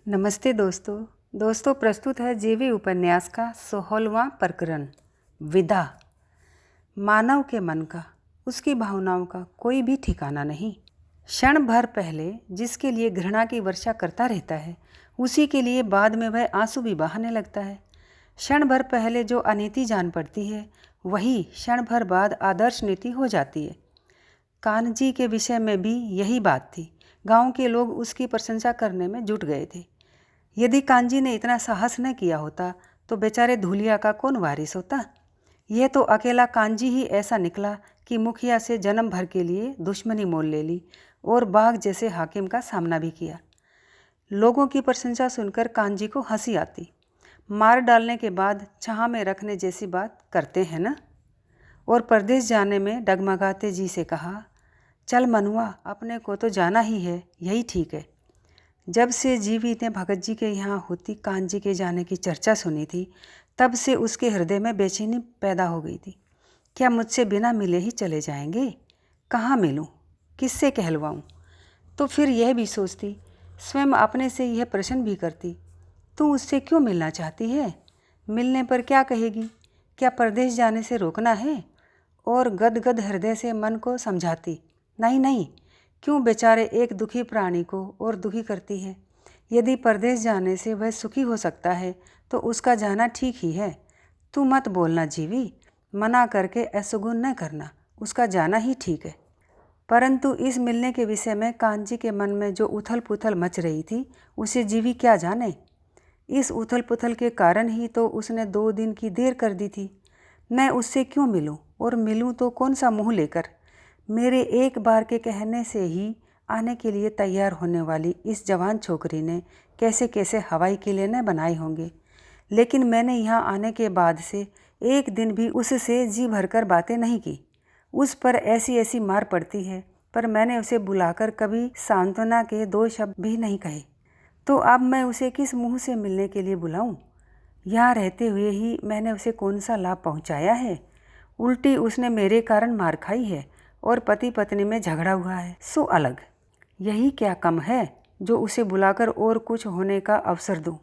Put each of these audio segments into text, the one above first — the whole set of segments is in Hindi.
नमस्ते दोस्तों प्रस्तुत है जीवी उपन्यास का 16वां प्रकरण विदा। मानव के मन का, उसकी भावनाओं का कोई भी ठिकाना नहीं। क्षण भर पहले जिसके लिए घृणा की वर्षा करता रहता है, उसी के लिए बाद में वह आंसू भी बहाने लगता है। क्षण भर पहले जो अनीति जान पड़ती है, वही क्षण भर बाद आदर्श नीति हो जाती है। कान्जी के विषय में भी यही बात थी। गांव के लोग उसकी प्रशंसा करने में जुट गए थे। यदि कांजी ने इतना साहस न किया होता तो बेचारे धूलिया का कौन वारिस होता। यह तो अकेला कांजी ही ऐसा निकला कि मुखिया से जन्म भर के लिए दुश्मनी मोल ले ली और बाघ जैसे हाकिम का सामना भी किया। लोगों की प्रशंसा सुनकर कांजी को हंसी आती। मार डालने के बाद छाह में रखने जैसी बात करते हैं ना। और परदेश जाने में डगमगाते जी से कहा, चल मनुआ, अपने को तो जाना ही है, यही ठीक है। जब से जीवी ने भगत जी के यहाँ होती कांजी के जाने की चर्चा सुनी थी, तब से उसके हृदय में बेचैनी पैदा हो गई थी। क्या मुझसे बिना मिले ही चले जाएंगे? कहाँ मिलूं? किससे कहलवाऊं? तो फिर यह भी सोचती, स्वयं अपने से यह प्रश्न भी करती, तू उससे क्यों मिलना चाहती है? मिलने पर क्या कहेगी? क्या परदेश जाने से रोकना है? और गदगद हृदय से मन को समझाती, नहीं नहीं, क्यों बेचारे एक दुखी प्राणी को और दुखी करती है। यदि परदेश जाने से वह सुखी हो सकता है तो उसका जाना ठीक ही है। तू मत बोलना जीवी, मना करके असुगुन न करना, उसका जाना ही ठीक है। परंतु इस मिलने के विषय में कांजी के मन में जो उथल पुथल मच रही थी, उसे जीवी क्या जाने। इस उथल पुथल के कारण ही तो उसने 2 दिन की देर कर दी थी। मैं उससे क्यों मिलूं, और मिलूं तो कौन सा मुँह लेकर। मेरे एक बार के कहने से ही आने के लिए तैयार होने वाली इस जवान छोकरी ने कैसे कैसे हवाई किले न बनाए होंगे। लेकिन मैंने यहाँ आने के बाद से एक दिन भी उससे जी भरकर बातें नहीं की। उस पर ऐसी ऐसी मार पड़ती है, पर मैंने उसे बुलाकर कभी सांत्वना के 2 शब्द भी नहीं कहे। तो अब मैं उसे किस मुँह से मिलने के लिए बुलाऊं? यहाँ रहते हुए ही मैंने उसे कौन सा लाभ पहुँचाया है? उल्टी उसने मेरे कारण मार खाई है और पति पत्नी में झगड़ा हुआ है, सो अलग। यही क्या कम है जो उसे बुलाकर और कुछ होने का अवसर दूं।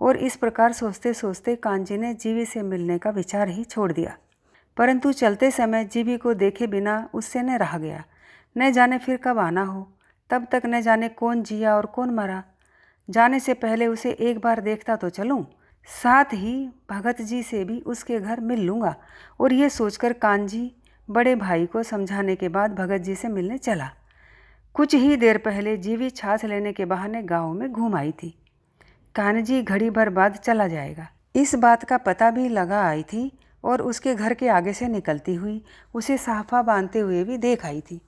और इस प्रकार सोचते सोचते कांजी ने जीवी से मिलने का विचार ही छोड़ दिया। परंतु चलते समय जीवी को देखे बिना उससे न रहा गया। न जाने फिर कब आना हो, तब तक न जाने कौन जिया और कौन मरा। जाने से पहले उसे एक बार देखता तो चलूं। साथ ही भगत जी से भी उसके घर मिल लूँगा। और ये सोचकर कांजी बड़े भाई को समझाने के बाद भगत जी से मिलने चला। कुछ ही देर पहले जीवी छाछ लेने के बहाने गांव में घूम आई थी। कान्जी घड़ी भर बाद चला जाएगा, इस बात का पता भी लगा आई थी और उसके घर के आगे से निकलती हुई उसे साफा बांधते हुए भी देख आई थी।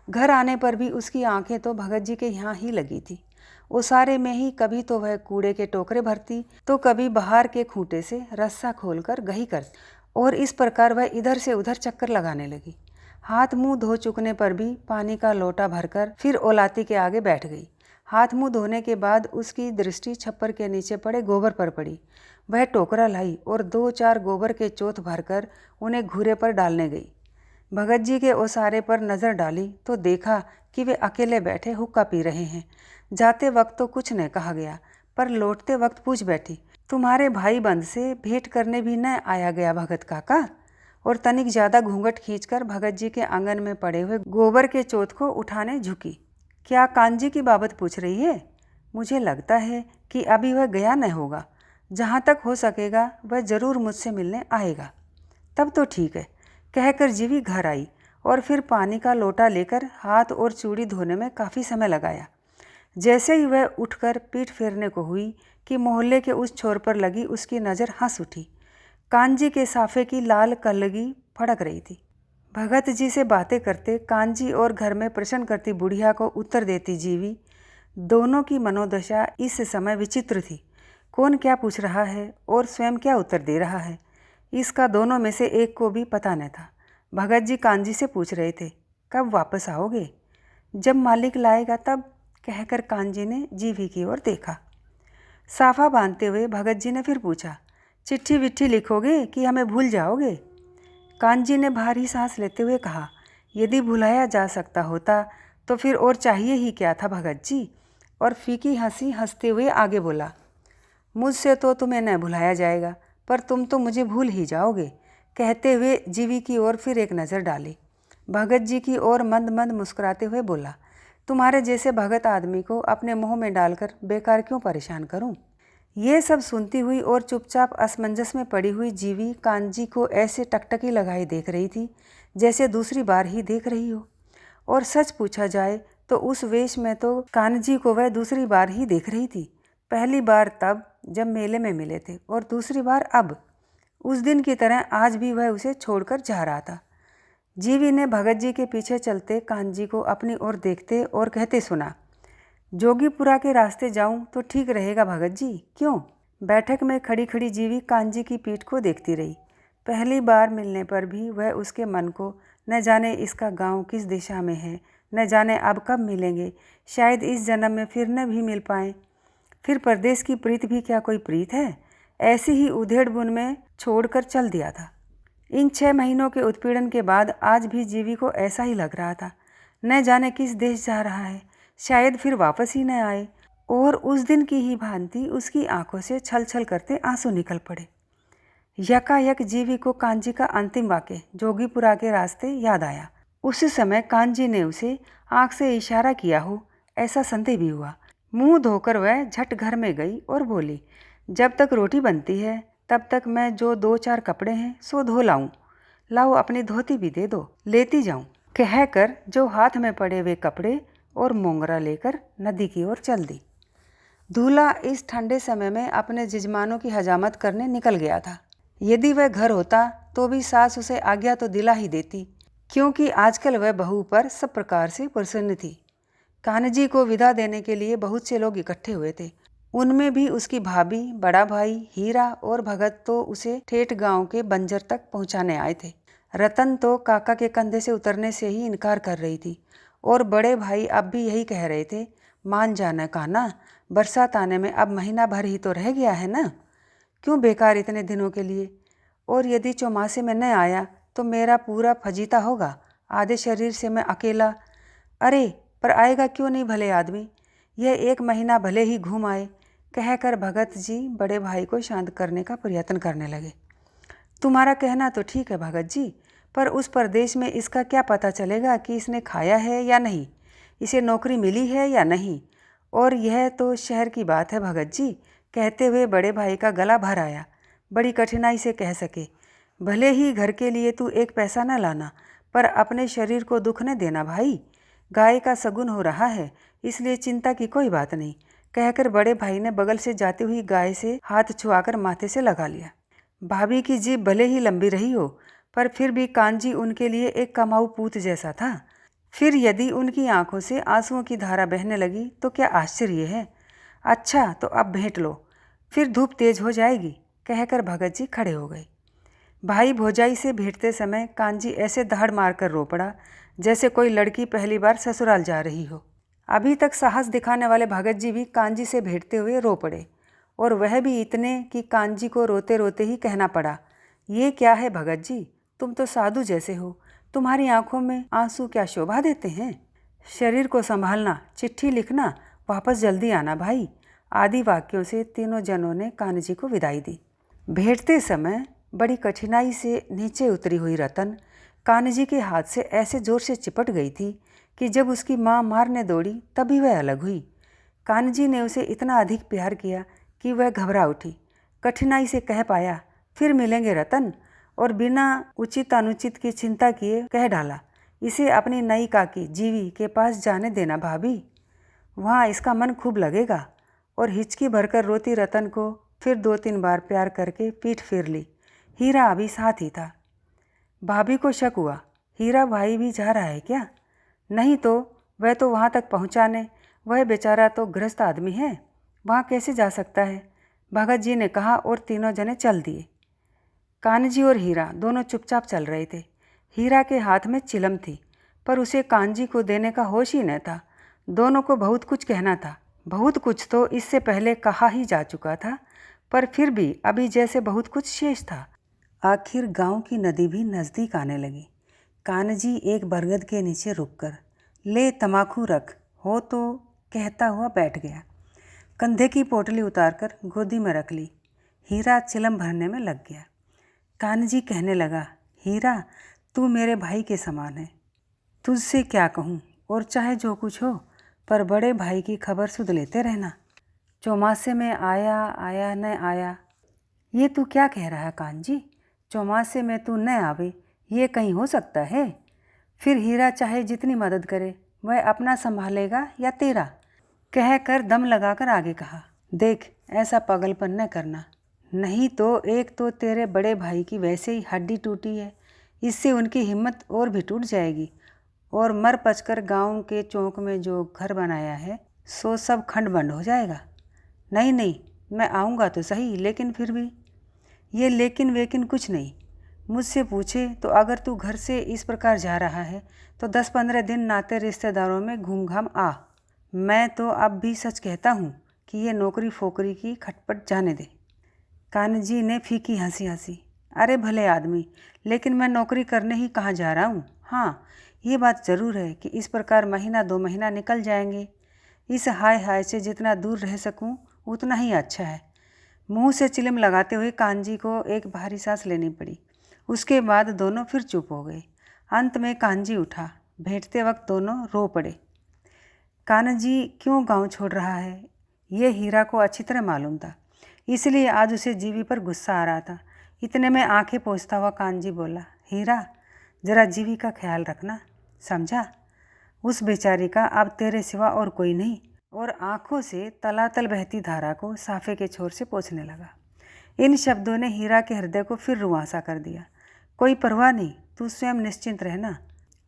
घर आने पर भी उसकी आंखें तो भगत जी के यहाँ ही लगी थी। ओसारे में ही कभी तो वह कूड़े के टोकरे भरती, तो कभी बाहर के खूंटे से रस्सा खोलकर गही कर, और इस प्रकार वह इधर से उधर चक्कर लगाने लगी। हाथ मुंह धो चुकने पर भी पानी का लोटा भरकर फिर ओलाती के आगे बैठ गई। हाथ मुंह धोने के बाद उसकी दृष्टि छप्पर के नीचे पड़े गोबर पर पड़ी। वह टोकरा लाई और 2-4 गोबर के चोथ भरकर उन्हें घूरे पर डालने गई। भगत जी के ओसारे पर नज़र डाली तो देखा कि वे अकेले बैठे हुक्का पी रहे हैं। जाते वक्त तो कुछ न कहा गया, पर लौटते वक्त पूछ बैठी, तुम्हारे भाई बंद से भेंट करने भी न आया गया भगत काका? और तनिक ज़्यादा घूंघट खींचकर भगत जी के आंगन में पड़े हुए गोबर के चोथ को उठाने झुकी। क्या कांजी की बाबत पूछ रही है? मुझे लगता है कि अभी वह गया न होगा। जहाँ तक हो सकेगा वह ज़रूर मुझसे मिलने आएगा। तब तो ठीक है, कहकर जीवी घर आई और फिर पानी का लोटा लेकर हाथ और चूड़ी धोने में काफ़ी समय लगाया। जैसे ही वह उठकर पीठ फेरने को हुई कि मोहल्ले के उस छोर पर लगी उसकी नज़र हंस उठी। कांजी के साफे की लाल कलगी फड़क रही थी। भगत जी से बातें करते कांजी और घर में प्रश्न करती बुढ़िया को उत्तर देती जीवी, दोनों की मनोदशा इस समय विचित्र थी। कौन क्या पूछ रहा है और स्वयं क्या उत्तर दे रहा है, इसका दोनों में से एक को भी पता न था। भगत जी कांजी से पूछ रहे थे, कब वापस आओगे? जब मालिक लाएगा तब, कहकर कांजी ने जीवी की ओर देखा। साफा बांधते हुए भगत जी ने फिर पूछा, चिट्ठी विट्ठी लिखोगे कि हमें भूल जाओगे? कांजी ने भारी सांस लेते हुए कहा, यदि भुलाया जा सकता होता तो फिर और चाहिए ही क्या था भगत जी। और फीकी हंसी हंसते हुए आगे बोला, मुझसे तो तुम्हें न भुलाया जाएगा, पर तुम तो मुझे भूल ही जाओगे। कहते हुए जीवी की ओर फिर एक नज़र डाली। भगत जी की ओर मंद मंद मुस्कुराते हुए बोला, तुम्हारे जैसे भगत आदमी को अपने मुँह में डालकर बेकार क्यों परेशान करूं? ये सब सुनती हुई और चुपचाप असमंजस में पड़ी हुई जीवी कांजी को ऐसे टकटकी लगाई देख रही थी जैसे दूसरी बार ही देख रही हो। और सच पूछा जाए तो उस वेश में तो कान्जी को वह दूसरी बार ही देख रही थी। पहली बार तब जब मेले में मिले थे, और दूसरी बार अब। उस दिन की तरह आज भी वह उसे छोड़कर जा रहा था। जीवी ने भगत जी के पीछे चलते कान्जी को अपनी ओर देखते और कहते सुना, जोगीपुरा के रास्ते जाऊं तो ठीक रहेगा भगत जी, क्यों? बैठक में खड़ी खड़ी जीवी कान्जी की पीठ को देखती रही। पहली बार मिलने पर भी वह उसके मन को न जाने इसका गांव किस दिशा में है, न जाने अब कब मिलेंगे, शायद इस जन्म में फिर न भी मिल पाएं। फिर परदेश की प्रीत भी क्या कोई प्रीत है? ऐसी ही उधेड़ बुन में छोड़कर चल दिया था। इन 6 महीनों के उत्पीड़न के बाद आज भी जीवी को ऐसा ही लग रहा था। न जाने किस देश जा रहा है, शायद फिर वापस ही न आए। और उस दिन की ही भांति उसकी आंखों से छल छल करते आंसू निकल पड़े। यकायक जीवी को कांजी का अंतिम वाक्य जोगीपुरा के रास्ते याद आया। उस समय कांजी ने उसे आंख से इशारा किया हो, ऐसा संदेह भी हुआ। मुंह धोकर वह झट घर में गई और बोली, जब तक रोटी बनती है तब तक मैं जो 2-4 कपड़े हैं सो धो लाऊं। लाओ अपनी धोती भी दे दो, लेती जाऊं। कहकर जो हाथ में पड़े हुए कपड़े और मोंगरा लेकर नदी की ओर चल दी। दूल्हा इस ठंडे समय में अपने जजमानों की हजामत करने निकल गया था। यदि वह घर होता तो भी सास उसे आज्ञा तो दिला ही देती, क्योंकि आजकल वह बहू पर सब प्रकार से प्रसन्न थी। कान्जी को विदा देने के लिए बहुत से लोग इकट्ठे हुए थे। उनमें भी उसकी भाभी, बड़ा भाई, हीरा और भगत तो उसे ठेठ गांव के बंजर तक पहुंचाने आए थे। रतन तो काका के कंधे से उतरने से ही इनकार कर रही थी, और बड़े भाई अब भी यही कह रहे थे, मान जाना काना, बरसात आने में अब महीना भर ही तो रह गया है ना, क्यों बेकार इतने दिनों के लिए? और यदि चौमासे में न आया तो मेरा पूरा फजीता होगा, आधे शरीर से मैं अकेला। अरे पर आएगा क्यों नहीं भले आदमी, यह 1 महीना भले ही घूम आए। कहकर भगत जी बड़े भाई को शांत करने का प्रयत्न करने लगे। तुम्हारा कहना तो ठीक है भगत जी, पर उस परदेश में इसका क्या पता चलेगा कि इसने खाया है या नहीं, इसे नौकरी मिली है या नहीं। और यह तो शहर की बात है भगत जी। कहते हुए बड़े भाई का गला भर आया। बड़ी कठिनाई से कह सके, भले ही घर के लिए तू 1 पैसा न लाना, पर अपने शरीर को दुख न देना भाई। गाय का सगुन हो रहा है, इसलिए चिंता की कोई बात नहीं। कहकर बड़े भाई ने बगल से जाती हुई गाय से हाथ छुआकर माथे से लगा लिया। भाभी की जीभ भले ही लंबी रही हो, पर फिर भी कान्जी उनके लिए एक कमाऊ पूत जैसा था। फिर यदि उनकी आंखों से आंसुओं की धारा बहने लगी तो क्या आश्चर्य है। अच्छा तो अब भेंट लो, फिर धूप तेज हो जाएगी। कहकर भगत जी खड़े हो गए। भाई भौजाई से भेंटते समय कान्जी ऐसे दहाड़ मारकर रो पड़ा जैसे कोई लड़की पहली बार ससुराल जा रही हो। अभी तक साहस दिखाने वाले भगत जी भी कान्जी से भेंटते हुए रो पड़े, और वह भी इतने कि कान्जी को रोते रोते ही कहना पड़ा, ये क्या है भगत जी, तुम तो साधु जैसे हो, तुम्हारी आंखों में आंसू क्या शोभा देते हैं। शरीर को संभालना, चिट्ठी लिखना, वापस जल्दी आना भाई। आदि वाक्यों से तीनों जनों ने कान्जी को विदाई दी। भेंटते समय बड़ी कठिनाई से नीचे उतरी हुई रतन कान्जी के हाथ से ऐसे जोर से चिपट गई थी कि जब उसकी माँ मारने दौड़ी तभी वह अलग हुई। कान्जी ने उसे इतना अधिक प्यार किया कि वह घबरा उठी। कठिनाई से कह पाया, फिर मिलेंगे रतन, और बिना उचित अनुचित की चिंता किए कह डाला, इसे अपनी नई काकी जीवी के पास जाने देना भाभी, वहाँ इसका मन खूब लगेगा। और हिचकी भरकर रोती रतन को फिर 2-3 बार प्यार करके पीठ फेर ली। हीरा अभी साथ ही था। भाभी को शक हुआ, हीरा भाई भी जा रहा है क्या? नहीं तो वह तो वहाँ तक पहुँचाने, वह बेचारा तो गृहस्थ आदमी है, वहाँ कैसे जा सकता है? भगत जी ने कहा और तीनों जने चल दिए। कान्जी और हीरा दोनों चुपचाप चल रहे थे। हीरा के हाथ में चिलम थी, पर उसे कान्जी को देने का होश ही न था। दोनों को बहुत कुछ कहना था। बहुत कुछ तो इससे पहले कहा ही जा चुका था, पर फिर भी अभी जैसे बहुत कुछ शेष था। आखिर गांव की नदी भी नज़दीक आने लगी। कान्जी एक बरगद के नीचे रुककर, ले तमाकू रख, हो तो कहता हुआ बैठ गया। कंधे की पोटली उतारकर गोदी में रख ली। हीरा चिलम भरने में लग गया। कान्जी कहने लगा, हीरा तू मेरे भाई के समान है, तुझसे क्या कहूँ, और चाहे जो कुछ हो पर बड़े भाई की खबर सुध लेते रहना। चौमासे में आया आया न आया, ये तू क्या कह रहा है कान्जी? चौमासे में तू न आवे ये कहीं हो सकता है? फिर हीरा चाहे जितनी मदद करे वह अपना संभालेगा या तेरा? कहकर दम लगाकर आगे कहा, देख ऐसा पागलपन न करना, नहीं तो एक तो तेरे बड़े भाई की वैसे ही हड्डी टूटी है, इससे उनकी हिम्मत और भी टूट जाएगी, और मर पचकर गांव के चौक में जो घर बनाया है सो सब खंड बंड हो जाएगा। नहीं नहीं, मैं आऊँगा तो सही, लेकिन फिर भी। ये लेकिन वेकिन कुछ नहीं। मुझसे पूछे तो अगर तू घर से इस प्रकार जा रहा है तो 10-15 दिन नाते रिश्तेदारों में घूम घाम आ। मैं तो अब भी सच कहता हूँ कि ये नौकरी फोकरी की खटपट जाने दे। कान्जी ने फीकी हंसी हंसी, अरे भले आदमी, लेकिन मैं नौकरी करने ही कहाँ जा रहा हूँ। हाँ, ये बात ज़रूर है कि इस प्रकार महीना 2 महीना निकल जाएंगे। इस हाय हाय से जितना दूर रह सकूँ उतना ही अच्छा है। मुंह से चिलम लगाते हुए कान्जी को एक भारी सांस लेनी पड़ी। उसके बाद दोनों फिर चुप हो गए। अंत में कान्जी उठा। भेंटते वक्त दोनों रो पड़े। कान्जी क्यों गांव छोड़ रहा है ये हीरा को अच्छी तरह मालूम था, इसलिए आज उसे जीवी पर गुस्सा आ रहा था। इतने में आंखें पोंछता हुआ कान्जी बोला, हीरा जरा जीवी का ख्याल रखना, समझा? उस बेचारी का अब तेरे सिवा और कोई नहीं। और आंखों से तलातल बहती धारा को साफे के छोर से पोंछने लगा। इन शब्दों ने हीरा के हृदय को फिर रुआंसा कर दिया। कोई परवाह नहीं, तू स्वयं निश्चिंत रहना।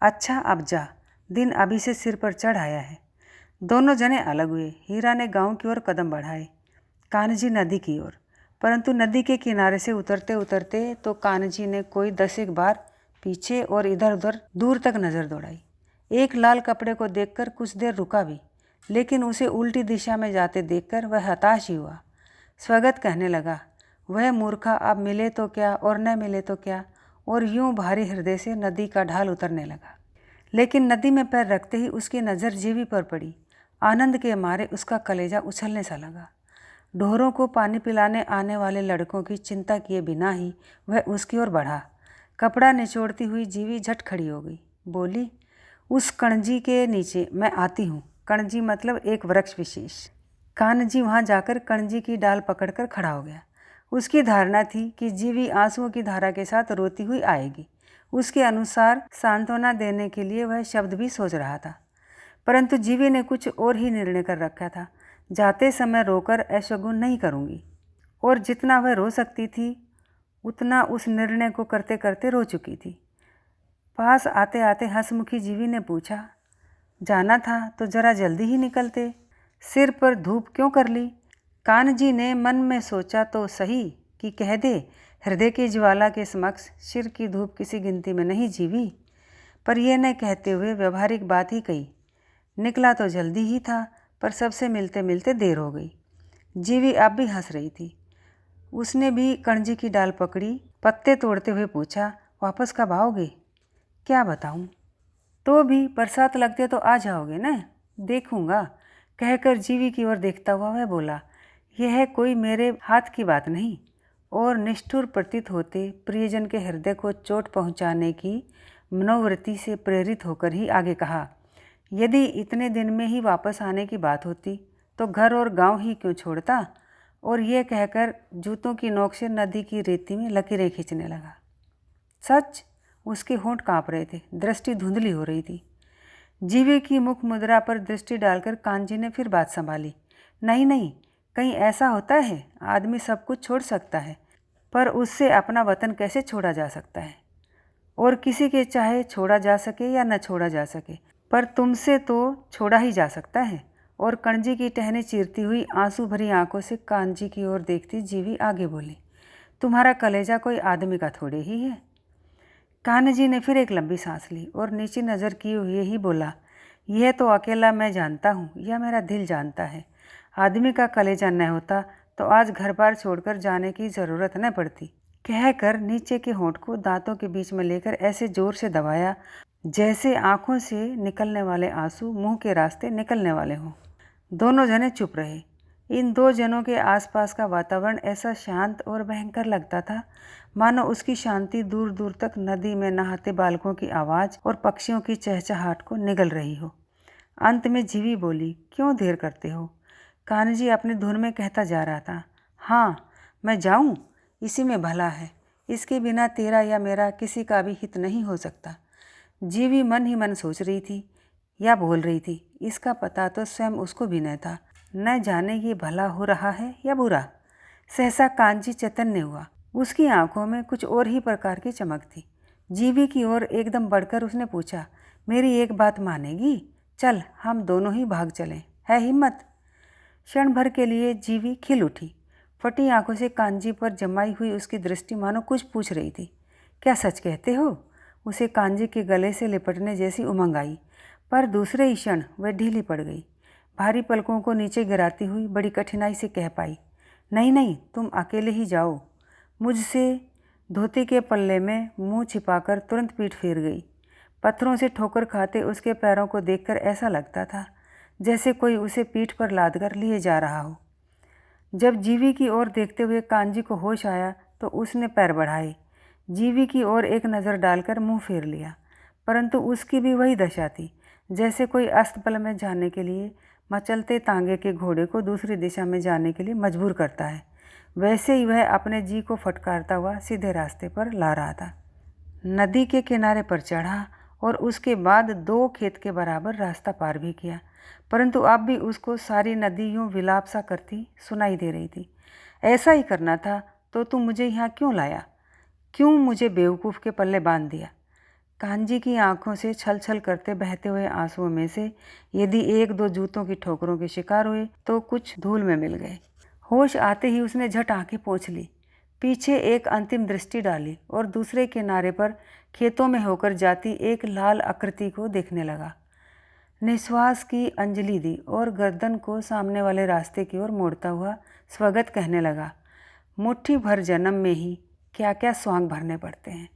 अच्छा अब जा, दिन अभी से सिर पर चढ़ आया है। दोनों जने अलग हुए। हीरा ने गांव की ओर कदम बढ़ाए, कान्जी नदी की ओर। परंतु नदी के किनारे से उतरते उतरते तो कान्जी ने कोई 10 बार पीछे और इधर उधर दूर तक नज़र दौड़ाई। एक लाल कपड़े को देखकर कुछ देर रुका भी, लेकिन उसे उल्टी दिशा में जाते देखकर वह हताश ही हुआ। स्वगत कहने लगा, वह मूर्खा अब मिले तो क्या और न मिले तो क्या, और यूं भारी हृदय से नदी का ढाल उतरने लगा। लेकिन नदी में पैर रखते ही उसकी नज़र जीवी पर पड़ी। आनंद के मारे उसका कलेजा उछलने सा लगा। ढोरों को पानी पिलाने आने वाले लड़कों की चिंता किए बिना ही वह उसकी ओर बढ़ा। कपड़ा निचोड़ती हुई जीवी झट खड़ी हो गई। बोली, उस कणजी के नीचे मैं आती हूँ। कणजी मतलब एक वृक्ष विशेष। कान्जी वहाँ जाकर कणजी की डाल पकड़कर खड़ा हो गया। उसकी धारणा थी कि जीवी आंसुओं की धारा के साथ रोती हुई आएगी। उसके अनुसार सांत्वना देने के लिए वह शब्द भी सोच रहा था, परंतु जीवी ने कुछ और ही निर्णय कर रखा था। जाते समय रोकर ऐशगुन नहीं करूँगी। और जितना वह रो सकती थी उतना उस निर्णय को करते करते रो चुकी थी। पास आते आते हंसमुखी जीवी ने पूछा, जाना था तो जरा जल्दी ही निकलते, सिर पर धूप क्यों कर ली? कान्जी ने मन में सोचा तो सही कि कह दे, हृदय की ज्वाला के समक्ष सिर की धूप किसी गिनती में नहीं जीवी, पर यह न कहते हुए व्यवहारिक बात ही कही। निकला तो जल्दी ही था, पर सबसे मिलते मिलते देर हो गई। जीवी अब भी हंस रही थी। उसने भी कणजी की डाल पकड़ी, पत्ते तोड़ते हुए पूछा, वापस कब आओगे? क्या बताऊं? तो भी बरसात लगते तो आ जाओगे न? देखूंगा, कहकर जीवी की ओर देखता हुआ वह बोला, यह कोई मेरे हाथ की बात नहीं। और निष्ठुर प्रतीत होते प्रियजन के हृदय को चोट पहुंचाने की मनोवृत्ति से प्रेरित होकर ही आगे कहा, यदि इतने दिन में ही वापस आने की बात होती तो घर और गांव ही क्यों छोड़ता? और यह कहकर जूतों की नोक से नदी की रेती में लकीरें खींचने लगा। सच, उसके होंठ काँप रहे थे, दृष्टि धुंधली हो रही थी। जीवी की मुख मुद्रा पर दृष्टि डालकर कान्जी ने फिर बात संभाली, नहीं नहीं, कहीं ऐसा होता है आदमी सब कुछ छोड़ सकता है, पर उससे अपना वतन कैसे छोड़ा जा सकता है? और किसी के चाहे छोड़ा जा सके या न छोड़ा जा सके, पर तुमसे तो छोड़ा ही जा सकता है। और कणजी की टहनी चीरती हुई आंसू भरी आंखों से कान्जी की ओर देखती जीवी आगे बोली, तुम्हारा कलेजा कोई आदमी का थोड़े ही है। कान्जी ने फिर एक लंबी सांस ली और नीचे नज़र किए हुए ही बोला, यह तो अकेला मैं जानता हूँ, यह मेरा दिल जानता है। आदमी का कलेजा न होता तो आज घर बार छोड़कर जाने की ज़रूरत न पड़ती। कहकर नीचे के होंठ को दांतों के बीच में लेकर ऐसे जोर से दबाया जैसे आंखों से निकलने वाले आंसू मुंह के रास्ते निकलने वाले हों। दोनों जने चुप रहे। इन दो जनों के आसपास का वातावरण ऐसा शांत और भयंकर लगता था मानो उसकी शांति दूर दूर तक नदी में नहाते बालकों की आवाज़ और पक्षियों की चहचहाट को निगल रही हो। अंत में जीवी बोली, क्यों देर करते हो? कान्जी अपने धुन में कहता जा रहा था, हाँ मैं जाऊँ, इसी में भला है, इसके बिना तेरा या मेरा किसी का भी हित नहीं हो सकता। जीवी मन ही मन सोच रही थी या बोल रही थी, इसका पता तो स्वयं उसको भी न था, न जाने ये भला हो रहा है या बुरा। सहसा कांजी चैतन्य हुआ। उसकी आंखों में कुछ और ही प्रकार की चमक थी। जीवी की ओर एकदम बढ़कर उसने पूछा, मेरी एक बात मानेगी? चल हम दोनों ही भाग चलें, है हिम्मत? क्षण भर के लिए जीवी खिल उठी। फटी आंखों से कांजी पर जमाई हुई उसकी दृष्टि मानो कुछ पूछ रही थी। क्या सच कहते हो? उसे कांजी के गले से लिपटने जैसी उमंग आई, पर दूसरे ही क्षण वह ढीली पड़ गई। भारी पलकों को नीचे गिराती हुई बड़ी कठिनाई से कह पाई, नहीं नहीं, तुम अकेले ही जाओ। मुझसे धोती के पल्ले में मुंह छिपाकर तुरंत पीठ फेर गई। पत्थरों से ठोकर खाते उसके पैरों को देखकर ऐसा लगता था जैसे कोई उसे पीठ पर लादकर लिए जा रहा हो। जब जीवी की ओर देखते हुए कांजी को होश आया तो उसने पैर बढ़ाए, जीवी की ओर एक नज़र डालकर मुंह फेर लिया, परंतु उसकी भी वही दशा थी जैसे कोई अस्तबल में जाने के लिए मचलते तांगे के घोड़े को दूसरी दिशा में जाने के लिए मजबूर करता है। वैसे ही वह अपने जी को फटकारता हुआ सीधे रास्ते पर ला रहा था। नदी के किनारे पर चढ़ा और उसके बाद 2 खेत के बराबर रास्ता पार भी किया, परंतु अब भी उसको सारी नदी यूँ विलाप सा करती सुनाई दे रही थी। ऐसा ही करना था तो तू मुझे यहाँ क्यों लाया? क्यों मुझे बेवकूफ़ के पल्ले बांध दिया? कांजी की आंखों से छल छल करते बहते हुए आंसुओं में से यदि 1-2 जूतों की ठोकरों के शिकार हुए तो कुछ धूल में मिल गए। होश आते ही उसने झट आंखें पोंछ ली, पीछे एक अंतिम दृष्टि डाली और दूसरे किनारे पर खेतों में होकर जाती एक लाल आकृति को देखने लगा। निश्वास की अंजलि दी और गर्दन को सामने वाले रास्ते की ओर मोड़ता हुआ स्वगत कहने लगा, मुट्ठी भर जन्म में ही क्या क्या स्वांग भरने पड़ते हैं।